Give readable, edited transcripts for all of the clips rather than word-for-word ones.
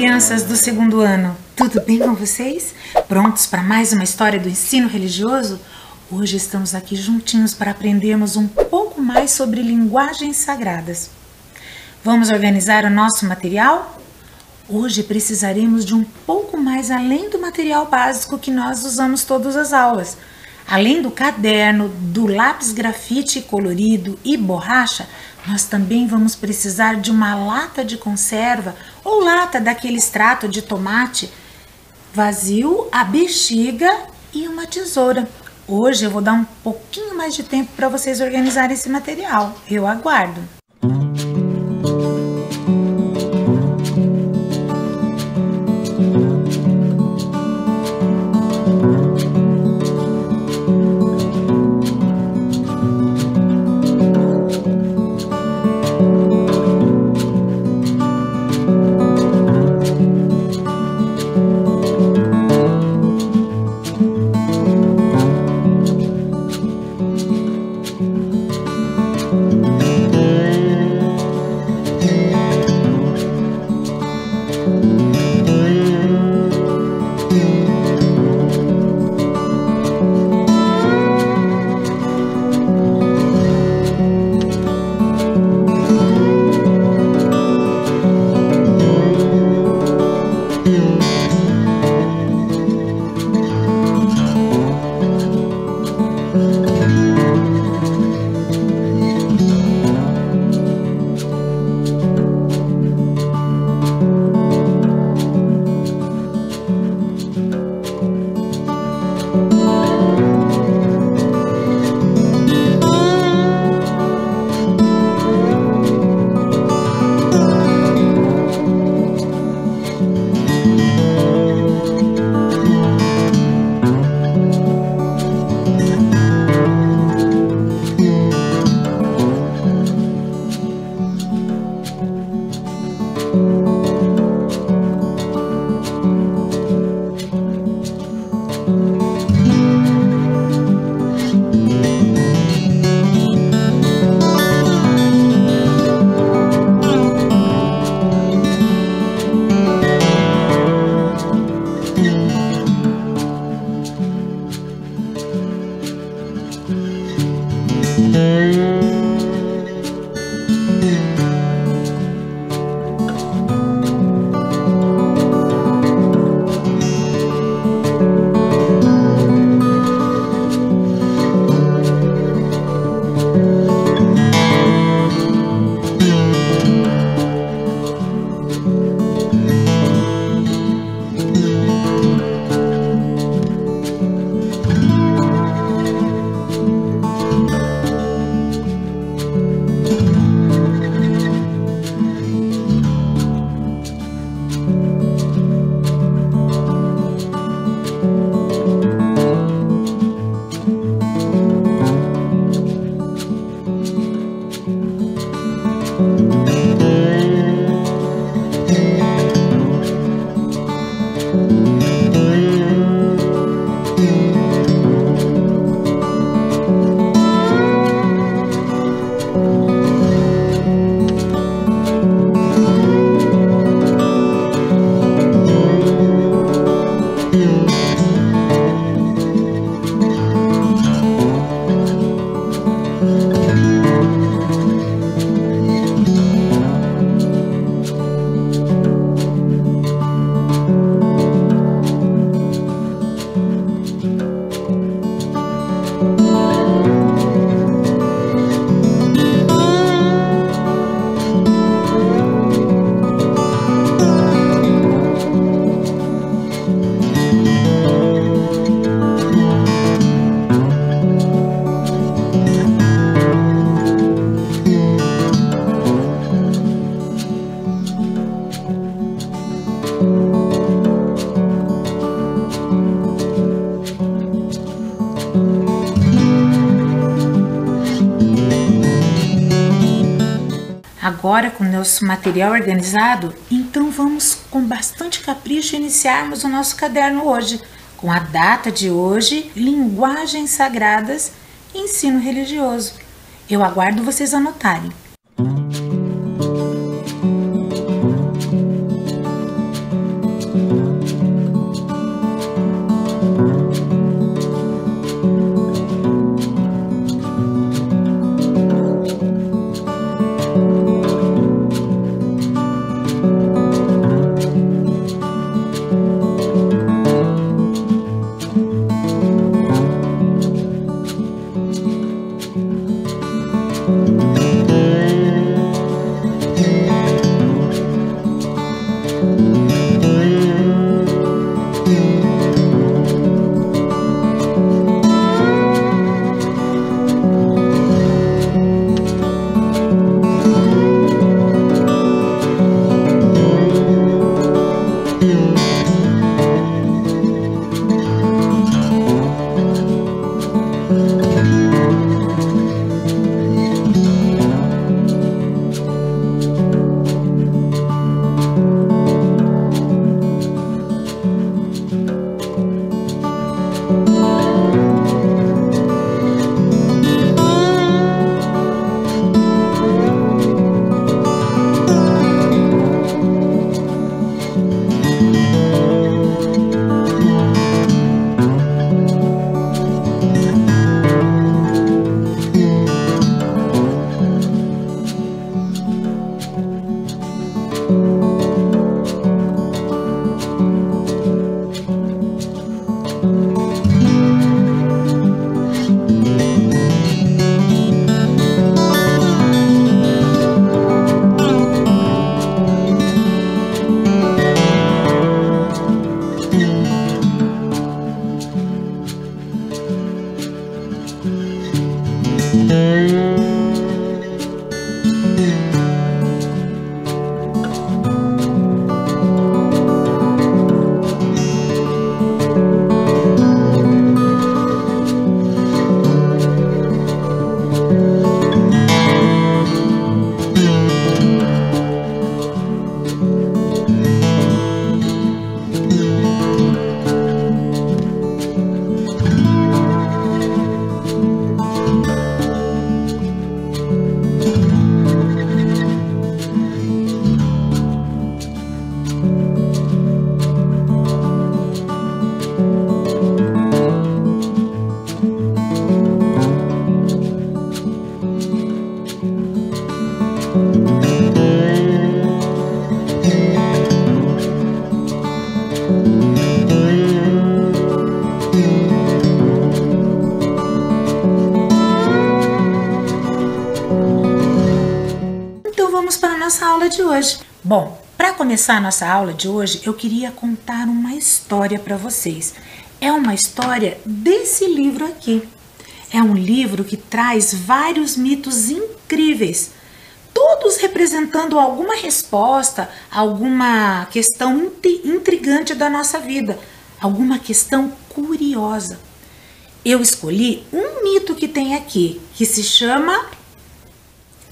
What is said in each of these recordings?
crianças do segundo ano, tudo bem com vocês? Prontos para mais uma história do ensino religioso? Hoje estamos aqui juntinhos para aprendermos um pouco mais sobre linguagens sagradas. Vamos organizar o nosso material? Hoje precisaremos de um pouco mais além do material básico que nós usamos todas as aulas. Além do caderno, do lápis grafite colorido e borracha, nós também vamos precisar de uma lata de conserva ou lata daquele extrato de tomate vazio, a bexiga e uma tesoura. Hoje eu vou dar um pouquinho mais de tempo para vocês organizarem esse material. Eu aguardo. Agora, com o nosso material organizado, então vamos com bastante capricho iniciarmos o nosso caderno hoje, com a data de hoje, linguagens sagradas e ensino religioso. Eu aguardo vocês anotarem. Nossa aula de hoje. Bom, para começar a nossa aula de hoje, eu queria contar uma história para vocês. É uma história desse livro aqui. É um livro que traz vários mitos incríveis, todos representando alguma resposta, alguma questão intrigante da nossa vida, alguma questão curiosa. Eu escolhi um mito que tem aqui, que se chama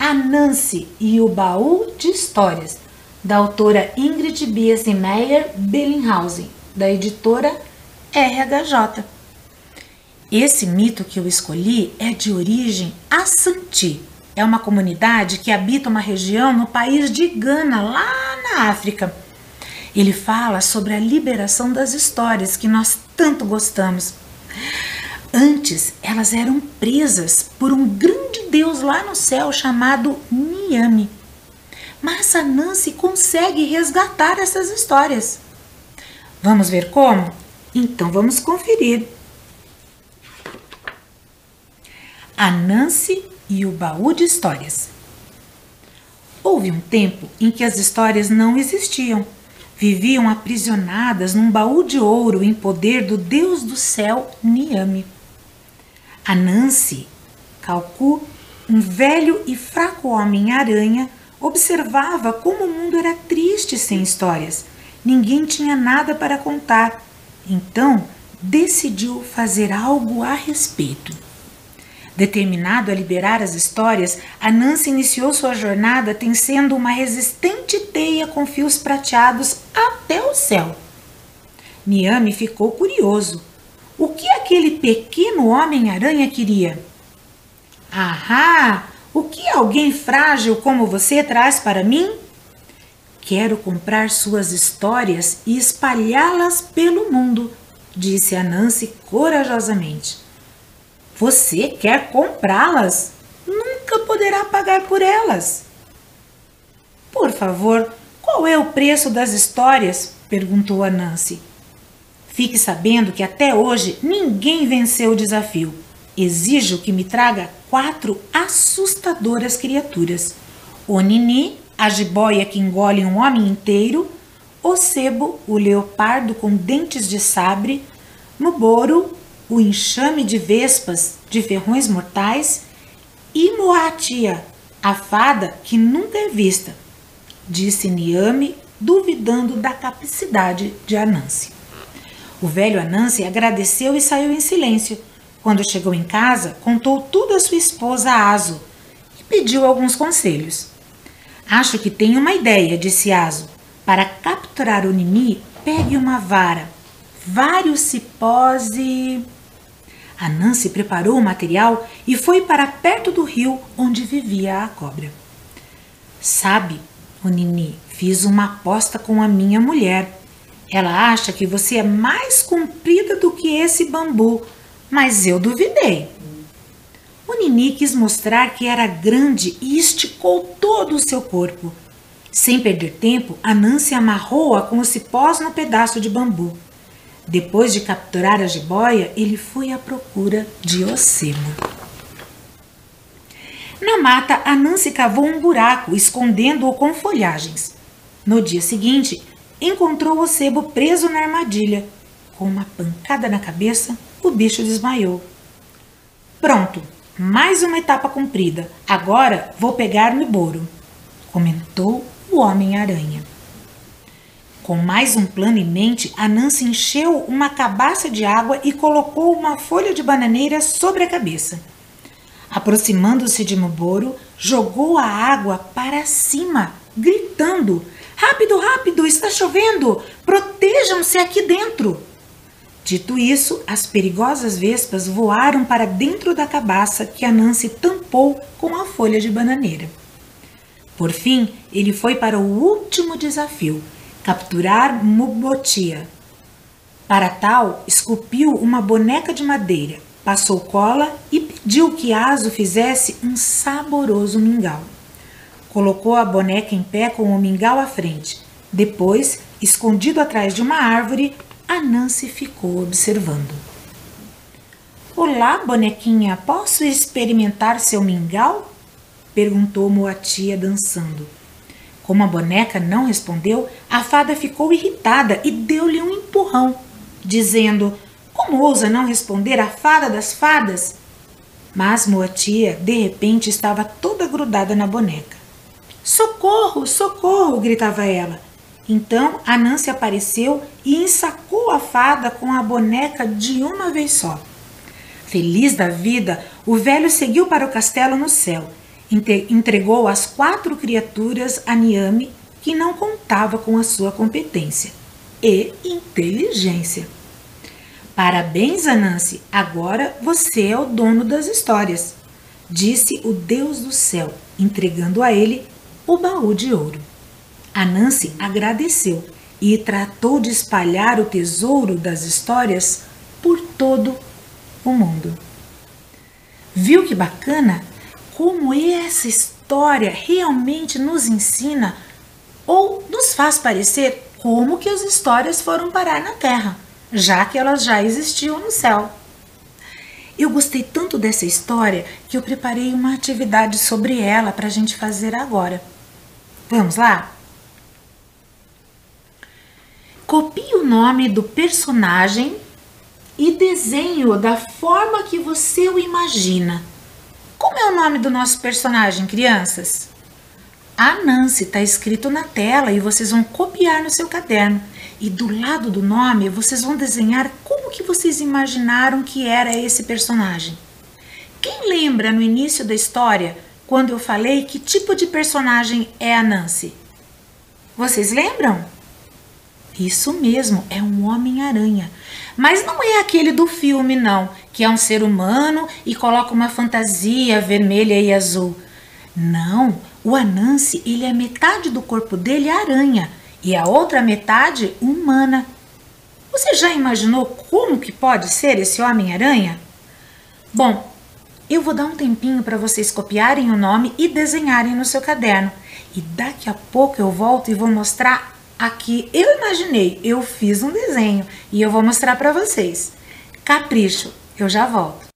Anansi e o Baú de Histórias, da autora Ingrid Biesenmeyer Bellinghausen, da editora RHJ. Esse mito que eu escolhi é de origem Assanti. É uma comunidade que habita uma região no país de Gana, lá na África. Ele fala sobre a liberação das histórias que nós tanto gostamos. Antes, elas eram presas por um grande deus lá no céu chamado Niame. Mas a Nancy consegue resgatar essas histórias. Vamos ver como? Então vamos conferir. Anansi e o Baú de Histórias. Houve um tempo em que as histórias não existiam. Viviam aprisionadas num baú de ouro em poder do deus do céu Niame. Anansi, Calcu, um velho e fraco homem-aranha, observava como o mundo era triste sem histórias. Ninguém tinha nada para contar. Então, decidiu fazer algo a respeito. Determinado a liberar as histórias, Anansi iniciou sua jornada tecendo uma resistente teia com fios prateados até o céu. Niame ficou curioso. O que aquele pequeno homem-aranha queria? Ahá! O que alguém frágil como você traz para mim? Quero comprar suas histórias e espalhá-las pelo mundo, disse Anansi corajosamente. Você quer comprá-las? Nunca poderá pagar por elas. Por favor, qual é o preço das histórias? Perguntou Anansi. Fique sabendo que até hoje ninguém venceu o desafio. Exijo que me traga 4 assustadoras criaturas. O Nini, a jiboia que engole um homem inteiro, o sebo, o leopardo com dentes de sabre, no boro, o enxame de vespas de ferrões mortais e Moatia, a fada que nunca é vista, disse Niame, duvidando da capacidade de Anansi. O velho Anansi agradeceu e saiu em silêncio. Quando chegou em casa, contou tudo à sua esposa Aso e pediu alguns conselhos. Acho que tenho uma ideia, disse Aso. Para capturar o Nini, pegue uma vara, vários cipós e... Anansi preparou o material e foi para perto do rio onde vivia a cobra. Sabe, o Nini, fiz uma aposta com a minha mulher. Ela acha que você é mais comprida do que esse bambu, mas eu duvidei. O Nini quis mostrar que era grande e esticou todo o seu corpo. Sem perder tempo, Anansi amarrou-a com os cipós no pedaço de bambu. Depois de capturar a jiboia, ele foi à procura de Ocemo. Na mata, Anansi cavou um buraco, escondendo-o com folhagens. No dia seguinte, encontrou o sebo preso na armadilha. Com uma pancada na cabeça, o bicho desmaiou. Pronto, mais uma etapa cumprida. Agora vou pegar no boro, comentou o Homem-Aranha. Com mais um plano em mente, Anansi encheu uma cabaça de água e colocou uma folha de bananeira sobre a cabeça. Aproximando-se de Muboro, jogou a água para cima, gritando: "Rápido, rápido, está chovendo! Protejam-se aqui dentro!" Dito isso, as perigosas vespas voaram para dentro da cabaça que Anansi tampou com a folha de bananeira. Por fim, ele foi para o último desafio: capturar Mubotia. Para tal, esculpiu uma boneca de madeira, passou cola e pediu que Aso fizesse um saboroso mingau. Colocou a boneca em pé com o mingau à frente. Depois, escondido atrás de uma árvore, Anansi ficou observando. "Olá, bonequinha, posso experimentar seu mingau?" perguntou Moatia dançando. Como a boneca não respondeu, a fada ficou irritada e deu-lhe um empurrão, dizendo: "Como ousa não responder à fada das fadas?" Mas Moatia, de repente, estava toda grudada na boneca. "Socorro, socorro!" gritava ela. Então Anansi apareceu e ensacou a fada com a boneca de uma vez só. Feliz da vida, o velho seguiu para o castelo no céu. Entregou as 4 criaturas a Niame, que não contava com a sua competência e inteligência. "Parabéns, Anansi, agora você é o dono das histórias", disse o Deus do céu, entregando a ele o baú de ouro. Anansi agradeceu e tratou de espalhar o tesouro das histórias por todo o mundo. Viu que bacana? Como essa história realmente nos ensina ou nos faz parecer como que as histórias foram parar na Terra, já que elas já existiam no céu. Eu gostei tanto dessa história que eu preparei uma atividade sobre ela para a gente fazer agora. Vamos lá? Copie o nome do personagem e desenhe-o da forma que você o imagina. Como é o nome do nosso personagem, crianças? Anansi está escrito na tela e vocês vão copiar no seu caderno. E do lado do nome, vocês vão desenhar como que vocês imaginaram que era esse personagem. Quem lembra no início da história, quando eu falei que tipo de personagem é Anansi? Vocês lembram? Isso mesmo, é um Homem-Aranha. Mas não é aquele do filme, não, que é um ser humano e coloca uma fantasia vermelha e azul. Não, o Anansi, ele é metade do corpo dele aranha e a outra metade humana. Você já imaginou como que pode ser esse Homem-Aranha? Bom, eu vou dar um tempinho para vocês copiarem o nome e desenharem no seu caderno. E daqui a pouco eu volto e vou mostrar aqui. Eu imaginei, eu fiz um desenho e eu vou mostrar para vocês. Capricho, eu já volto.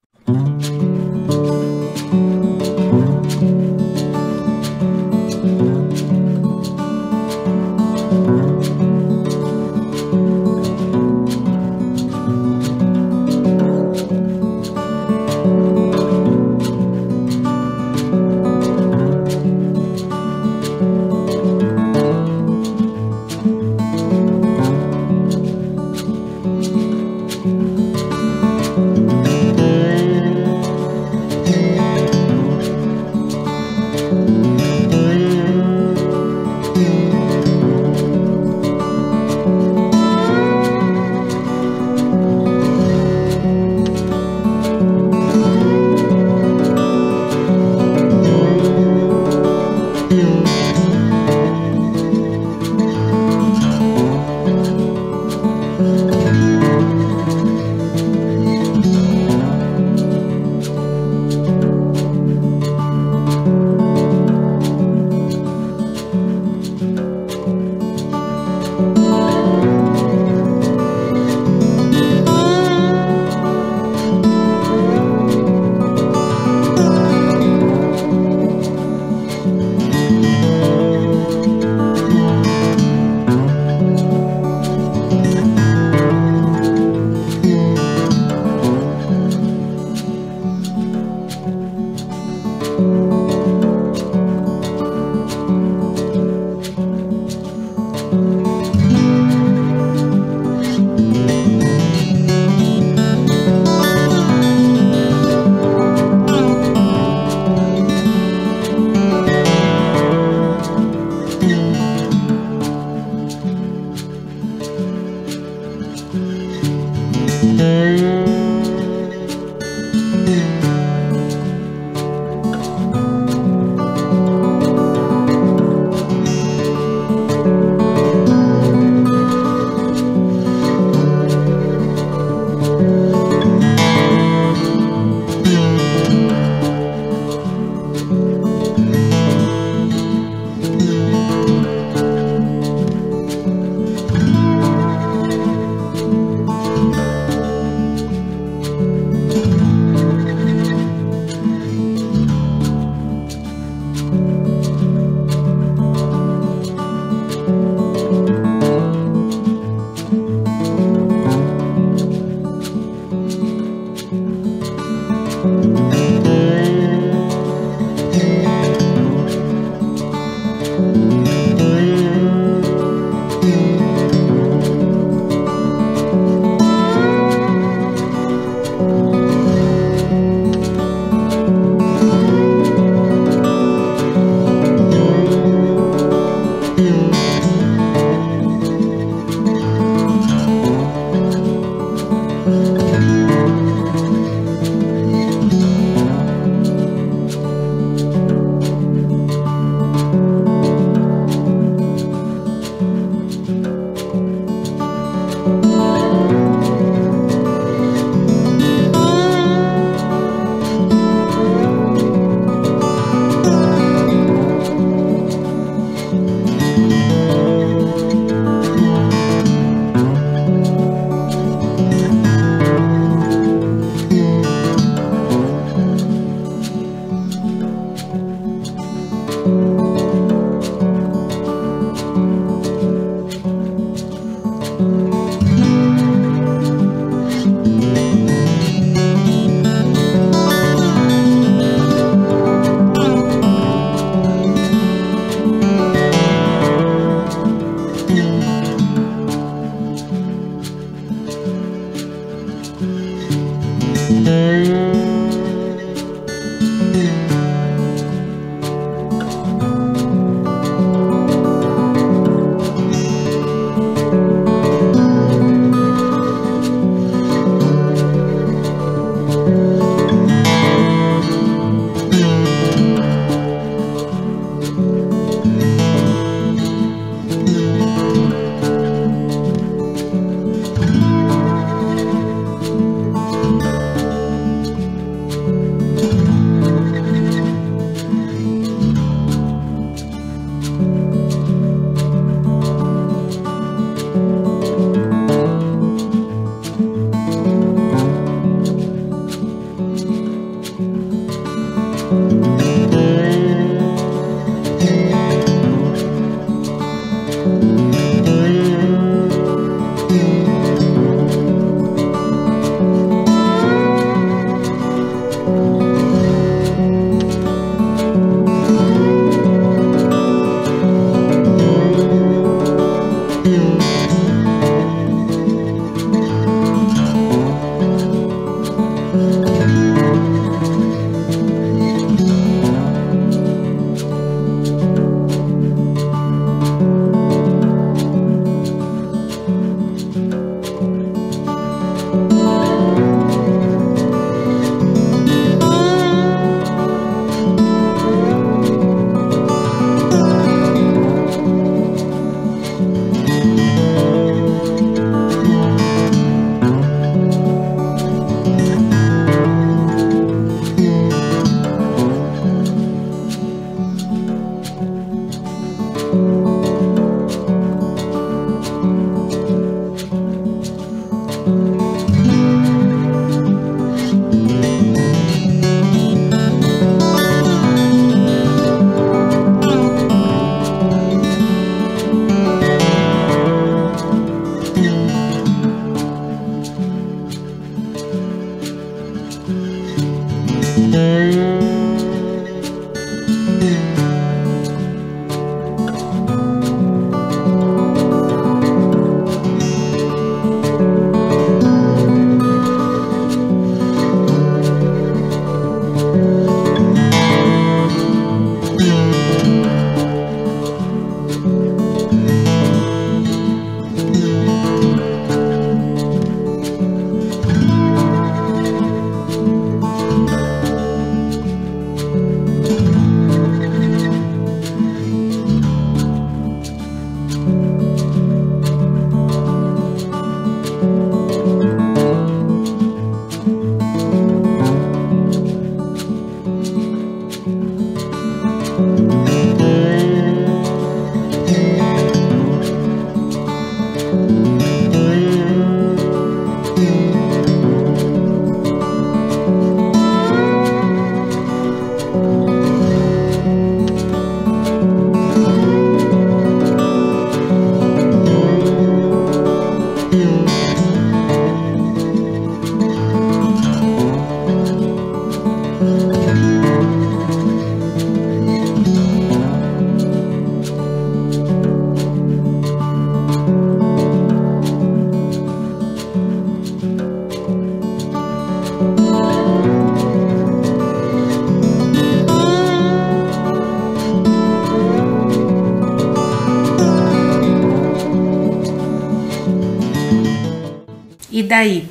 E daí?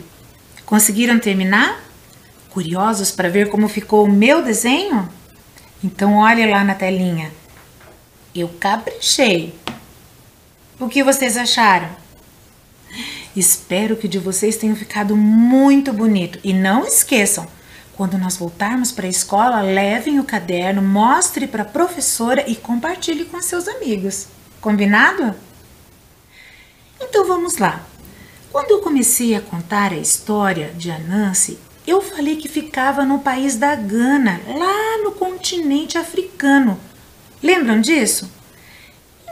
Conseguiram terminar? Curiosos para ver como ficou o meu desenho? Então olhe lá na telinha. Eu caprichei. O que vocês acharam? Espero que o de vocês tenha ficado muito bonito. E não esqueçam, quando nós voltarmos para a escola, levem o caderno, mostre para a professora e compartilhe com seus amigos. Combinado? Então vamos lá. Quando eu comecei a contar a história de Anansi, eu falei que ficava no país da Gana, lá no continente africano. Lembram disso?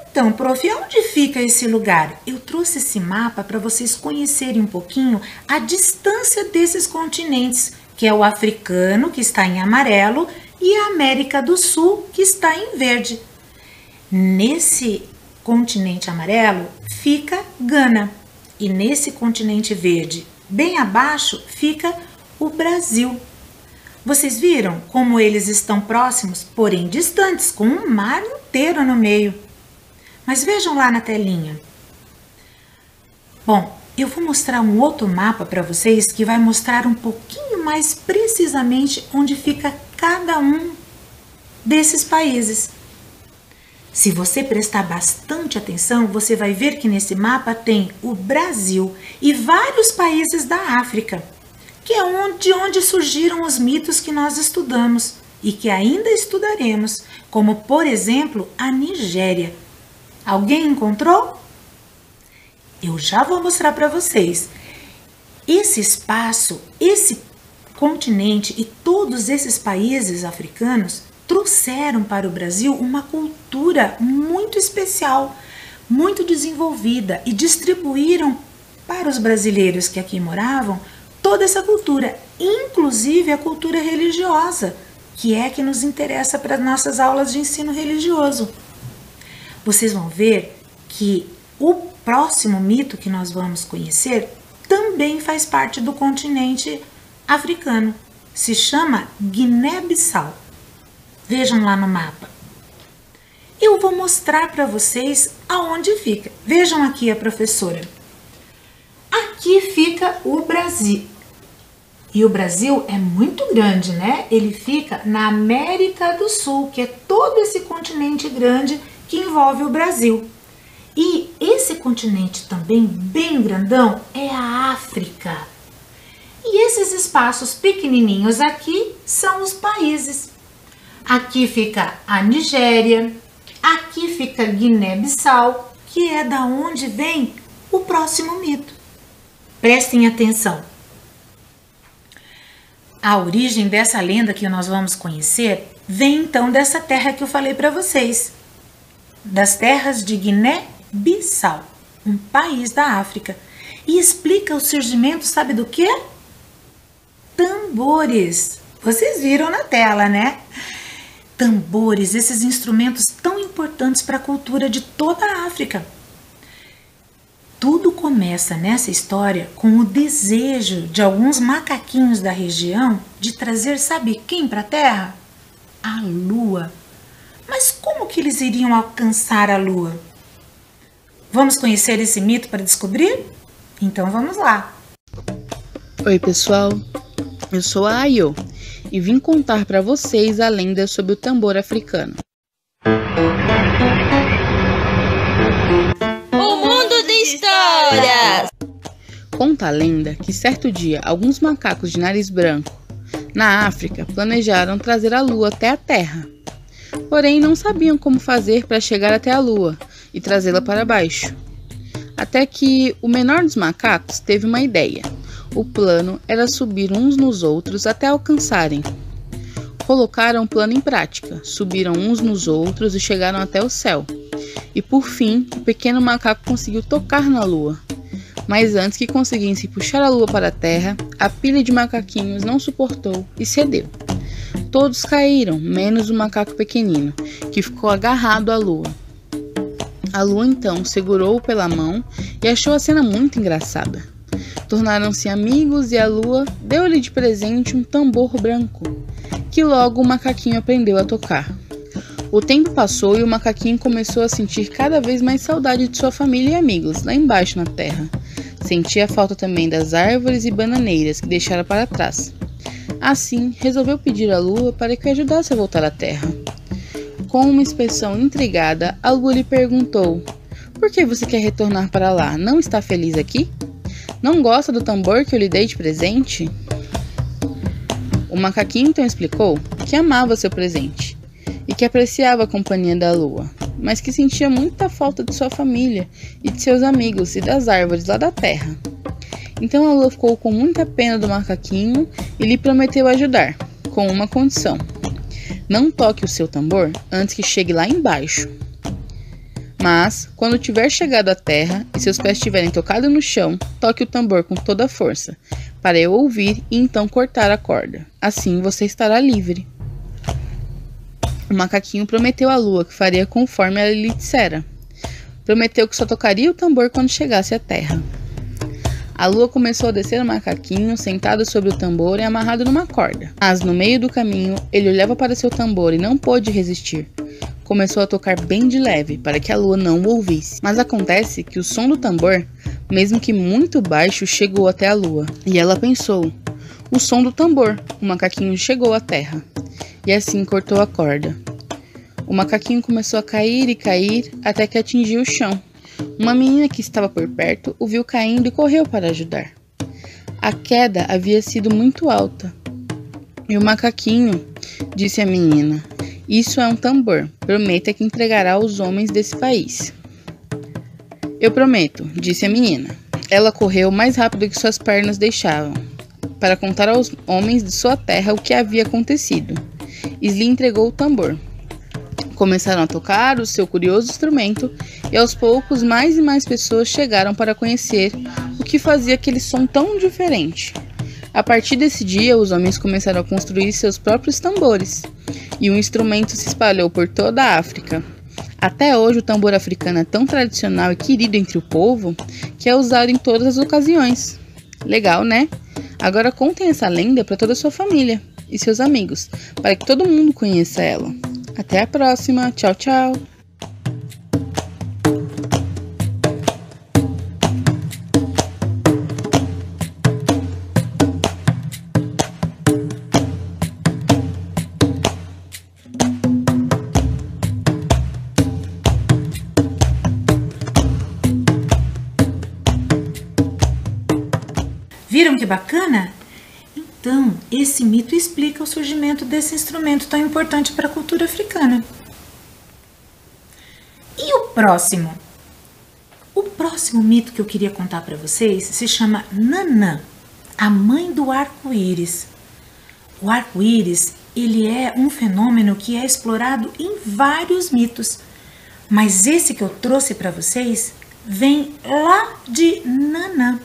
Então, prof, onde fica esse lugar? Eu trouxe esse mapa para vocês conhecerem um pouquinho a distância desses continentes, que é o africano, que está em amarelo, e a América do Sul, que está em verde. Nesse continente amarelo fica Gana. E nesse continente verde, bem abaixo, fica o Brasil. Vocês viram como eles estão próximos, porém distantes, com um mar inteiro no meio. Mas vejam lá na telinha. Bom, eu vou mostrar um outro mapa para vocês que vai mostrar um pouquinho mais precisamente onde fica cada um desses países. Se você prestar bastante atenção, você vai ver que nesse mapa tem o Brasil e vários países da África, que é de onde surgiram os mitos que nós estudamos e que ainda estudaremos, como, por exemplo, a Nigéria. Alguém encontrou? Eu já vou mostrar para vocês. Esse espaço, esse continente e todos esses países africanos trouxeram para o Brasil uma cultura muito especial, muito desenvolvida e distribuíram para os brasileiros que aqui moravam toda essa cultura, inclusive a cultura religiosa, que é que nos interessa para as nossas aulas de ensino religioso. Vocês vão ver que o próximo mito que nós vamos conhecer também faz parte do continente africano. Se chama Guiné-Bissau. Vejam lá no mapa. Eu vou mostrar para vocês aonde fica. Vejam aqui a professora. Aqui fica o Brasil. E o Brasil é muito grande, né? Ele fica na América do Sul, que é todo esse continente grande que envolve o Brasil. E esse continente também bem grandão é a África. E esses espaços pequenininhos aqui são os países. Aqui fica a Nigéria, aqui fica Guiné-Bissau, que é da onde vem o próximo mito. Prestem atenção. A origem dessa lenda que nós vamos conhecer vem então dessa terra que eu falei para vocês, das terras de Guiné-Bissau, um país da África, e explica o surgimento, sabe do quê? Tambores. Vocês viram na tela, né? Tambores, esses instrumentos tão importantes para a cultura de toda a África. Tudo começa nessa história com o desejo de alguns macaquinhos da região de trazer, sabe quem para a Terra? A Lua. Mas como que eles iriam alcançar a Lua? Vamos conhecer esse mito para descobrir? Então vamos lá. Oi pessoal, eu sou a Ayo e vim contar para vocês a lenda sobre o tambor africano. O mundo de histórias! Conta a lenda que certo dia alguns macacos de nariz branco na África planejaram trazer a lua até a Terra. porém não sabiam como fazer para chegar até a lua e trazê-la para baixo. Até que o menor dos macacos teve uma ideia. O plano era subir uns nos outros até alcançarem. Colocaram o plano em prática, subiram uns nos outros e chegaram até o céu. E por fim, o pequeno macaco conseguiu tocar na lua. Mas antes que conseguissem puxar a lua para a terra, a pilha de macaquinhos não suportou e cedeu. Todos caíram, menos o macaco pequenino, que ficou agarrado à lua. A lua então segurou-o pela mão e achou a cena muito engraçada. Tornaram-se amigos e a lua deu-lhe de presente um tambor branco, que logo o macaquinho aprendeu a tocar. O tempo passou e o macaquinho começou a sentir cada vez mais saudade de sua família e amigos lá embaixo na terra. Sentia falta também das árvores e bananeiras que deixara para trás. Assim, resolveu pedir à lua para que o ajudasse a voltar à terra. Com uma expressão intrigada, a lua lhe perguntou: "Por que você quer retornar para lá? Não está feliz aqui? Não gosta do tambor que eu lhe dei de presente?" O macaquinho então explicou que amava seu presente e que apreciava a companhia da lua, mas que sentia muita falta de sua família e de seus amigos e das árvores lá da terra. Então a lua ficou com muita pena do macaquinho e lhe prometeu ajudar, com uma condição: não toque o seu tambor antes que chegue lá embaixo. Mas, quando tiver chegado à terra e seus pés tiverem tocado no chão, toque o tambor com toda a força, para eu ouvir e então cortar a corda. Assim você estará livre. O macaquinho prometeu à lua que faria conforme ela lhe dissera. Prometeu que só tocaria o tambor quando chegasse à terra. A lua começou a descer o macaquinho, sentado sobre o tambor e amarrado numa corda. Mas, no meio do caminho, ele olhava para seu tambor e não pôde resistir. Começou a tocar bem de leve, para que a lua não o ouvisse. Mas acontece que o som do tambor, mesmo que muito baixo, chegou até a lua. E ela pensou: o som do tambor. O macaquinho chegou à terra. E assim cortou a corda. O macaquinho começou a cair e cair, até que atingiu o chão. Uma menina que estava por perto o viu caindo e correu para ajudar. A queda havia sido muito alta. E o macaquinho disse à menina: "Isso é um tambor. Prometa que entregará aos homens desse país." "Eu prometo", disse a menina. Ela correu mais rápido que suas pernas deixavam, para contar aos homens de sua terra o que havia acontecido. E lhe entregou o tambor. Começaram a tocar o seu curioso instrumento e aos poucos mais e mais pessoas chegaram para conhecer o que fazia aquele som tão diferente. A partir desse dia, os homens começaram a construir seus próprios tambores e o instrumento se espalhou por toda a África. Até hoje, o tambor africano é tão tradicional e querido entre o povo que é usado em todas as ocasiões. Legal, né? Agora contem essa lenda para toda a sua família e seus amigos, para que todo mundo conheça ela. Até a próxima. Tchau, tchau. Viram que bacana? Então, esse mito explica o surgimento desse instrumento tão importante para a cultura africana. E o próximo? O próximo mito que eu queria contar para vocês se chama Nanã, a mãe do arco-íris. O arco-íris, ele é um fenômeno que é explorado em vários mitos, mas esse que eu trouxe para vocês vem lá de Nanã.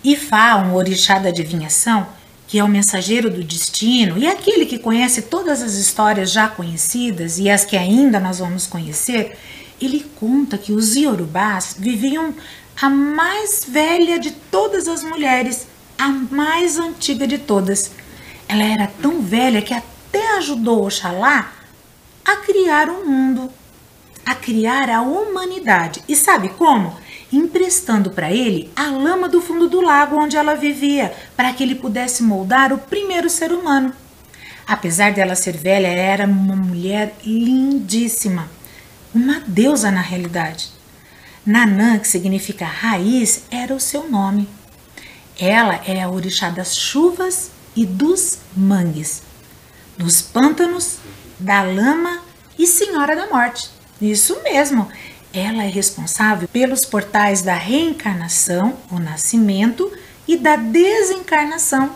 Ifá, um orixá da adivinhação, que é o mensageiro do destino e aquele que conhece todas as histórias já conhecidas e as que ainda nós vamos conhecer, ele conta que os iorubás viviam a mais velha de todas as mulheres, a mais antiga de todas. Ela era tão velha que até ajudou Oxalá a criar o mundo, a criar a humanidade. E sabe como? Emprestando para ele a lama do fundo do lago onde ela vivia, para que ele pudesse moldar o primeiro ser humano. Apesar dela ser velha, era uma mulher lindíssima, uma deusa na realidade. Nanã, que significa raiz, era o seu nome. Ela é a orixá das chuvas e dos mangues, dos pântanos, da lama e Senhora da Morte. Isso mesmo, ela é responsável pelos portais da reencarnação, o nascimento, e da desencarnação,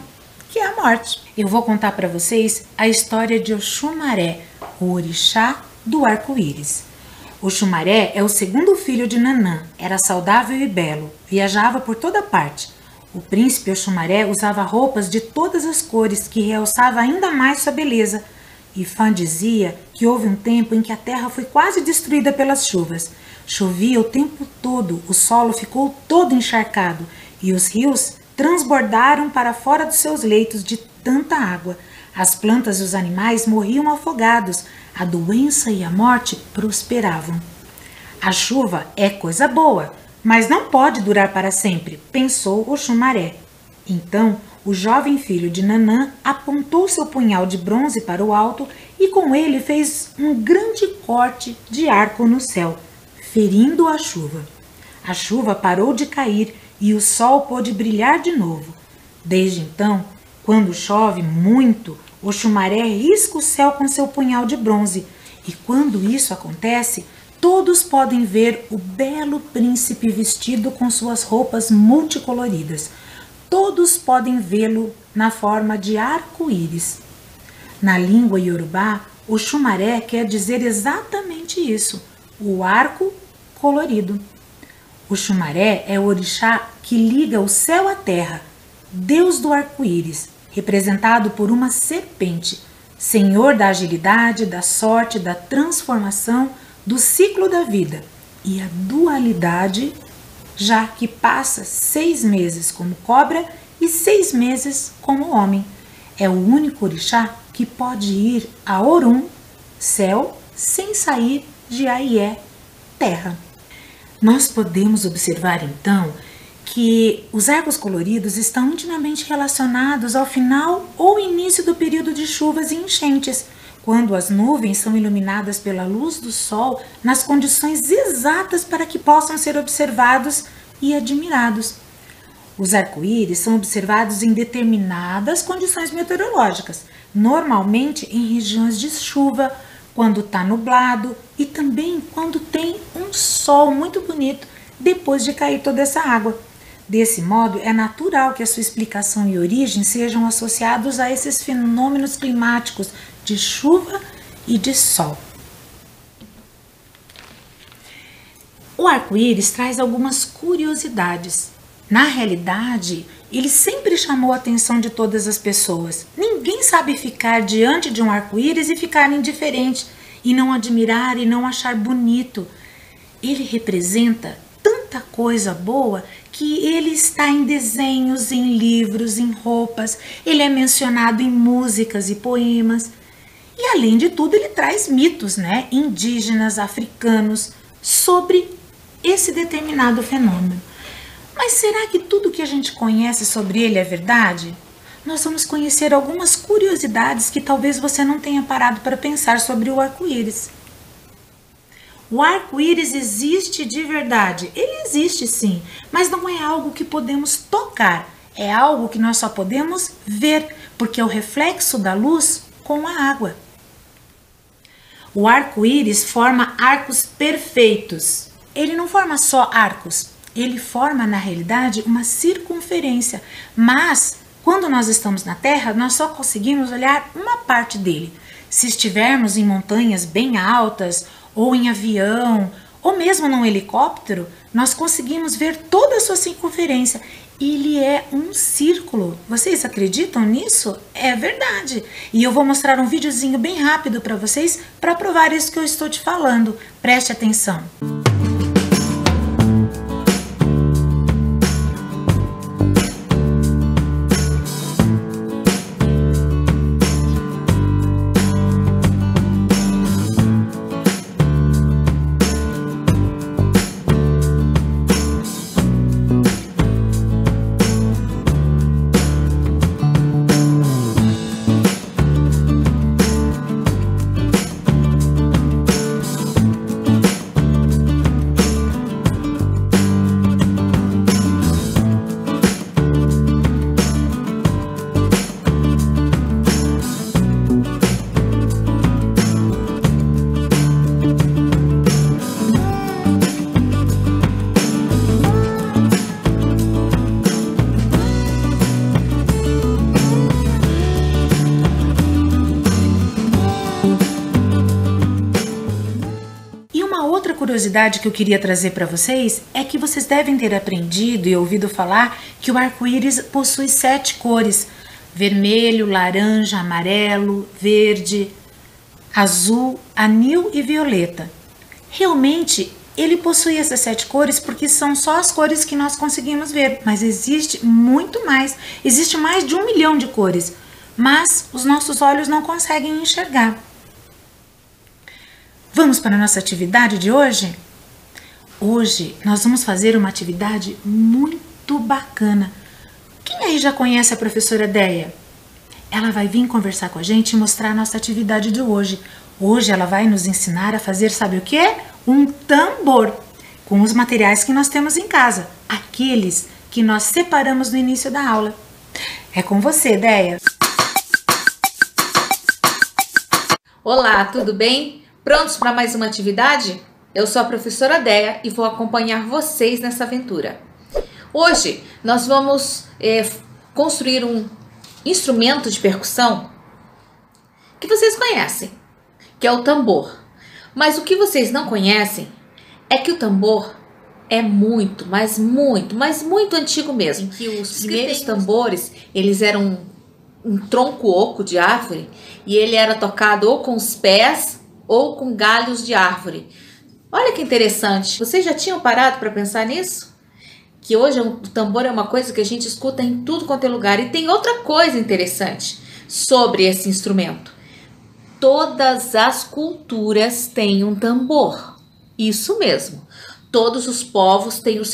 que é a morte. Eu vou contar para vocês a história de Oxumaré, o orixá do arco-íris. Oxumaré é o segundo filho de Nanã, era saudável e belo, viajava por toda parte. O príncipe Oxumaré usava roupas de todas as cores, que realçava ainda mais sua beleza. Ifá dizia que houve um tempo em que a terra foi quase destruída pelas chuvas. Chovia o tempo todo, o solo ficou todo encharcado e os rios transbordaram para fora dos seus leitos de tanta água. As plantas e os animais morriam afogados, a doença e a morte prosperavam. A chuva é coisa boa, mas não pode durar para sempre, pensou Oxumaré. Então, o jovem filho de Nanã apontou seu punhal de bronze para o alto e com ele fez um grande corte de arco no céu, ferindo a chuva. A chuva parou de cair e o sol pôde brilhar de novo. Desde então, quando chove muito, Oxumaré risca o céu com seu punhal de bronze, e quando isso acontece, todos podem ver o belo príncipe vestido com suas roupas multicoloridas. Todos podem vê-lo na forma de arco-íris. Na língua iorubá, Oxumaré quer dizer exatamente isso, o arco colorido. Oxumaré é o orixá que liga o céu à terra, Deus do arco-íris, representado por uma serpente, senhor da agilidade, da sorte, da transformação, do ciclo da vida e a dualidade, já que passa 6 meses como cobra e 6 meses como homem. É o único orixá que pode ir a Orum, céu, sem sair de Aié, terra. Nós podemos observar então que os arcos coloridos estão intimamente relacionados ao final ou início do período de chuvas e enchentes, quando as nuvens são iluminadas pela luz do sol nas condições exatas para que possam ser observados e admirados. Os arco-íris são observados em determinadas condições meteorológicas, normalmente em regiões de chuva, quando está nublado e também quando tem um sol muito bonito depois de cair toda essa água. Desse modo, é natural que a sua explicação e origem sejam associados a esses fenômenos climáticos de chuva e de sol. O arco-íris traz algumas curiosidades. Na realidade, ele sempre chamou a atenção de todas as pessoas. Ninguém sabe ficar diante de um arco-íris e ficar indiferente, e não admirar e não achar bonito. Ele representa tanta coisa boa que ele está em desenhos, em livros, em roupas, ele é mencionado em músicas e poemas. E além de tudo, ele traz mitos, indígenas, africanos, sobre esse determinado fenômeno. Mas será que tudo que a gente conhece sobre ele é verdade? Nós vamos conhecer algumas curiosidades que talvez você não tenha parado para pensar sobre o arco-íris. O arco-íris existe de verdade? Ele existe sim, mas não é algo que podemos tocar, é algo que nós só podemos ver, porque é o reflexo da luz com a água. O arco-íris forma arcos perfeitos. Ele não forma só arcos, ele forma na realidade uma circunferência, mas quando nós estamos na Terra, nós só conseguimos olhar uma parte dele. Se estivermos em montanhas bem altas, ou em avião, ou mesmo num helicóptero, nós conseguimos ver toda a sua circunferência. Ele é um círculo. Vocês acreditam nisso? É verdade. E eu vou mostrar um videozinho bem rápido para vocês para provar isso que eu estou te falando. Preste atenção. curiosidade que eu queria trazer para vocês é que vocês devem ter aprendido e ouvido falar que o arco-íris possui 7 cores: vermelho, laranja, amarelo, verde, azul, anil e violeta. Realmente, ele possui essas 7 cores porque são só as cores que nós conseguimos ver, mas existe muito mais. Existe mais de 1 milhão de cores, mas os nossos olhos não conseguem enxergar. Vamos para a nossa atividade de hoje? Hoje nós vamos fazer uma atividade muito bacana. Quem aí já conhece a professora Deia? Ela vai vir conversar com a gente e mostrar a nossa atividade de hoje. Hoje ela vai nos ensinar a fazer, sabe o quê? Um tambor, com os materiais que nós temos em casa, aqueles que nós separamos no início da aula. É com você, Deia. Olá, tudo bem? Prontos para mais uma atividade? Eu sou a professora Deia e vou acompanhar vocês nessa aventura. Hoje nós vamos construir um instrumento de percussão que vocês conhecem, que é o tambor. Mas o que vocês não conhecem é que o tambor é muito, mas muito antigo mesmo. Que os primeiros tambores, eles eram um tronco oco de árvore e ele era tocado ou com os pés ou com galhos de árvore. Olha que interessante. Vocês já tinham parado para pensar nisso? Que hoje o tambor é uma coisa que a gente escuta em tudo quanto é lugar. E tem outra coisa interessante sobre esse instrumento. Todas as culturas têm um tambor. Isso mesmo. Todos os povos têm o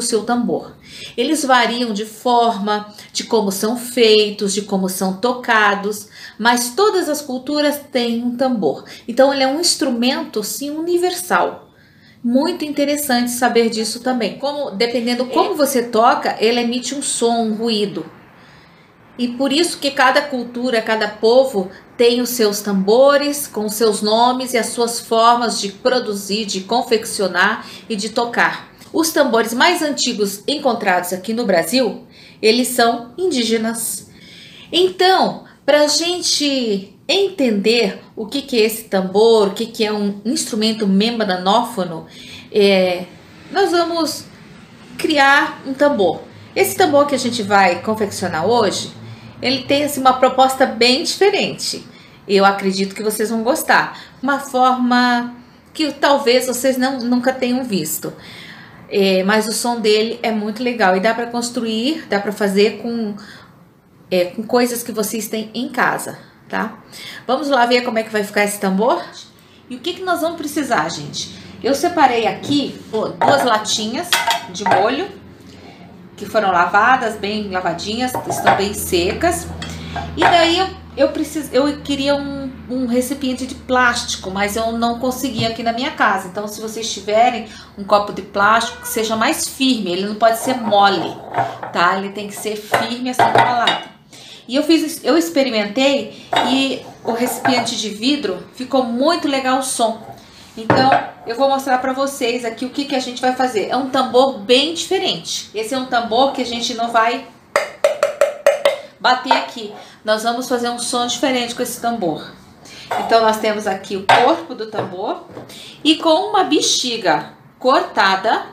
seu tambor. Eles variam de forma, de como são feitos, de como são tocados, mas todas as culturas têm um tambor. Então ele é um instrumento, sim, universal. Muito interessante saber disso também. Dependendo como você toca, ele emite um som, um ruído. E por isso que cada cultura, cada povo tem os seus tambores com os seus nomes e as suas formas de produzir, de confeccionar e de tocar. Os tambores mais antigos encontrados aqui no Brasil, eles são indígenas. Então, para a gente entender o que é esse tambor, o que é um instrumento membranófono, nós vamos criar um tambor. Esse tambor que a gente vai confeccionar hoje, ele tem assim, uma proposta bem diferente. Eu acredito que vocês vão gostar. Uma forma que talvez vocês nunca tenham visto. Mas o som dele é muito legal. E dá para construir, dá para fazer com coisas que vocês têm em casa, tá? Vamos lá ver como é que vai ficar esse tambor? E o que nós vamos precisar, gente? Eu separei aqui 2 latinhas de molho, que foram lavadas, bem lavadinhas, estão bem secas. E daí eu queria um recipiente de plástico, mas eu não consegui aqui na minha casa. Então, se vocês tiverem um copo de plástico que seja mais firme, ele não pode ser mole, tá? Ele tem que ser firme assim como a lata. E eu experimentei e o recipiente de vidro ficou muito legal o som. Então, eu vou mostrar para vocês aqui o que a gente vai fazer. É um tambor bem diferente. Esse é um tambor que a gente não vai bater aqui. Nós vamos fazer um som diferente com esse tambor. Então, nós temos aqui o corpo do tambor. E com uma bexiga cortada,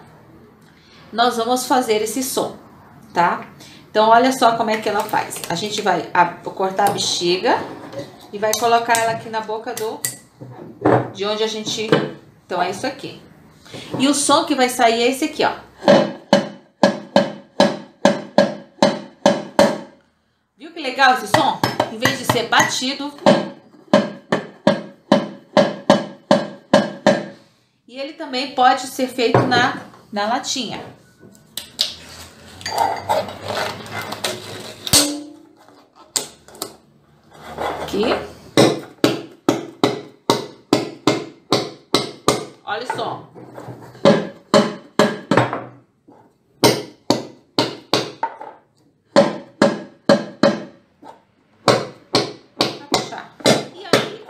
nós vamos fazer esse som, tá? Então, olha só como é que ela faz. A gente vai cortar a bexiga e vai colocar ela aqui na boca de onde a gente... Então, é isso aqui. E o som que vai sair é esse aqui, ó. Viu que legal esse som? Em vez de ser batido... E ele também pode ser feito na latinha. Aqui. Olha o som. E aí?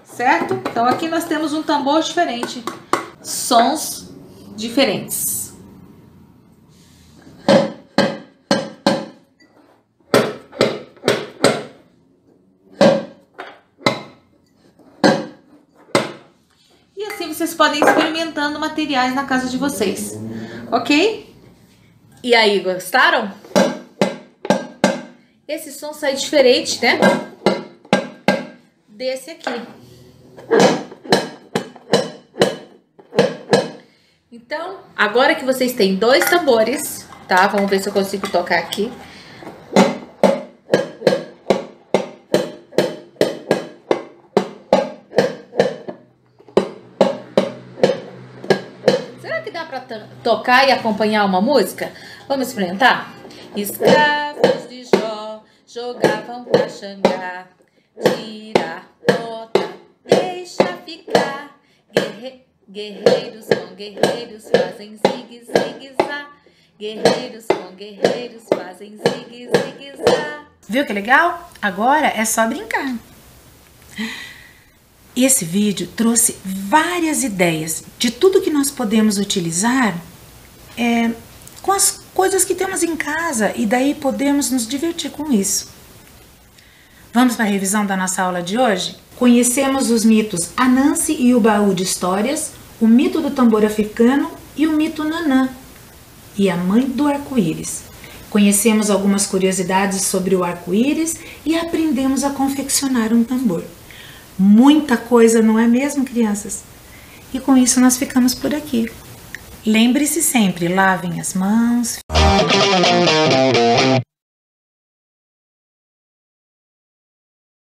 Certo? Então aqui nós temos um tambor diferente. Sons diferentes. vocês podem ir experimentando materiais na casa de vocês, ok? E aí, gostaram? Esse som sai diferente, né? Desse aqui. Então, agora que vocês têm 2 tambores, tá? Vamos ver se eu consigo tocar aqui. Será que dá pra tocar e acompanhar uma música? Vamos experimentar? Escravos de Jó jogavam pra Xangá. Tira, bota, deixa ficar. Guerreiros com guerreiros fazem zigue-zigue-zá. Guerreiros com guerreiros fazem zigue-zigue-zá. Viu que legal? Agora é só brincar. Esse vídeo trouxe várias ideias de tudo que nós podemos utilizar com as coisas que temos em casa e daí podemos nos divertir com isso. Vamos para a revisão da nossa aula de hoje? Conhecemos os mitos Anansi e o Baú de Histórias, o mito do tambor africano e o mito Nanã e a mãe do arco-íris. Conhecemos algumas curiosidades sobre o arco-íris e aprendemos a confeccionar um tambor. Muita coisa, não é mesmo, crianças? E com isso nós ficamos por aqui. Lembre-se sempre, lavem as mãos.